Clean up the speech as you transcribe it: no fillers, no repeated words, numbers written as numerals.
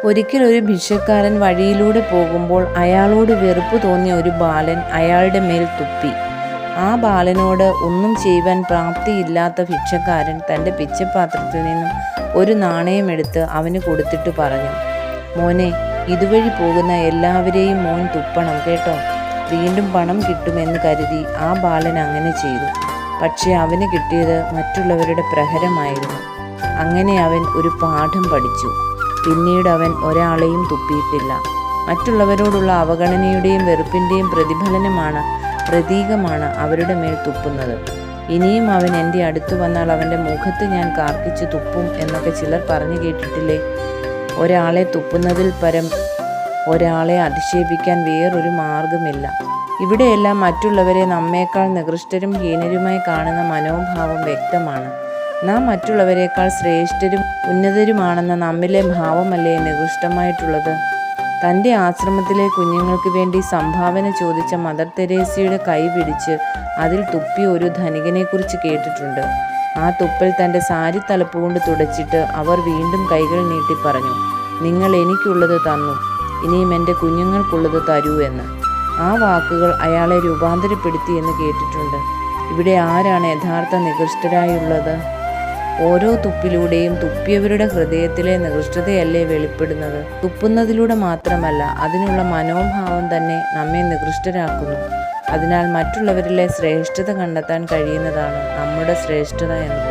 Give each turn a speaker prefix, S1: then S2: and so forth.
S1: ഒരിക്കൽ ഒരു ഭിക്ഷക്കാരൻ വഴിയിലൂടെ പോകുമ്പോൾ അയാളോട് വെറുപ്പ് തോന്നിയ ഒരു ബാലൻ അയാളുടെ മേൽ തുപ്പി. ആ ബാലനോട് ഒന്നും ചെയ്യുവാൻ പ്രാപ്തിയില്ലാത്ത ഭിക്ഷക്കാരൻ തൻ്റെ പിച്ചപ്പാത്രത്തിൽ നിന്നും ഒരു നാണയമെടുത്ത് അവന് കൊടുത്തിട്ട് പറഞ്ഞു, മോനെ, ഇതുവഴി പോകുന്ന എല്ലാവരെയും മോൻ തുപ്പണം കേട്ടോ. വീണ്ടും പണം കിട്ടുമെന്ന് കരുതി ആ ബാലൻ അങ്ങനെ ചെയ്തു. പക്ഷെ അവന് കിട്ടിയത് മറ്റുള്ളവരുടെ പ്രഹരമായിരുന്നു. അങ്ങനെ അവൻ ഒരു പാഠം പഠിച്ചു. പിന്നീട് അവൻ ഒരാളെയും തുപ്പിയിട്ടില്ല. മറ്റുള്ളവരോടുള്ള അവഗണനയുടെയും വെറുപ്പിൻ്റെയും പ്രതീകമാണ് അവരുടെ മേൽ തുപ്പുന്നത്. ഇനിയും അവൻ എൻ്റെ അടുത്ത് വന്നാൽ അവൻ്റെ മുഖത്ത് ഞാൻ കാർക്കിച്ചു തുപ്പും എന്നൊക്കെ ചിലർ പറഞ്ഞു കേട്ടിട്ടില്ലേ? ഒരാളെ തുപ്പുന്നതിൽ പരം ഒരാളെ അധിക്ഷേപിക്കാൻ വേറൊരു മാർഗമില്ല. ഇവിടെയെല്ലാം മറ്റുള്ളവരെ നമ്മേക്കാൾ നികൃഷ്ടരും ഹീനരുമായി കാണുന്ന മനോഭാവം വ്യക്തമാണ്. നാം മറ്റുള്ളവരെക്കാൾ ശ്രേഷ്ഠരും ഉന്നതരുമാണെന്ന നമ്മിലെ ഭാവമല്ലേ നികൃഷ്ടമായിട്ടുള്ളത്? തൻ്റെ ആശ്രമത്തിലെ കുഞ്ഞുങ്ങൾക്ക് വേണ്ടി സംഭാവന ചോദിച്ച മദർ തെരേസയുടെ കൈ പിടിച്ച് അതിൽ തുപ്പിയ ഒരു ധനികനെക്കുറിച്ച് കേട്ടിട്ടുണ്ട്. ആ തുപ്പൽ തൻ്റെ സാരി തലപ്പുകൊണ്ട് തുടച്ചിട്ട് അവർ വീണ്ടും കൈകൾ നീട്ടി പറഞ്ഞു, നിങ്ങൾ എനിക്കുള്ളത് തന്നു, ഇനിയും എൻ്റെ കുഞ്ഞുങ്ങൾക്കുള്ളത് തരൂ എന്ന്. ആ വാക്കുകൾ അയാളെ രൂപാന്തരപ്പെടുത്തി എന്ന് കേട്ടിട്ടുണ്ട്. ഇവിടെ ആരാണ് യഥാർത്ഥ നികൃഷ്ടരായുള്ളത്? ഓരോ തുപ്പിലൂടെയും തുപ്പിയവരുടെ ഹൃദയത്തിലെ നികൃഷ്ടതയല്ലേ വെളിപ്പെടുന്നത്? തുപ്പുന്നതിലൂടെ മാത്രമല്ല, അതിനുള്ള മനോഭാവം തന്നെ നമ്മെ നികൃഷ്ടരാക്കുന്നു. അതിനാൽ മറ്റുള്ളവരിലെ ശ്രേഷ്ഠത കണ്ടെത്താൻ കഴിയുന്നതാണ് നമ്മുടെ ശ്രേഷ്ഠത എന്ന്.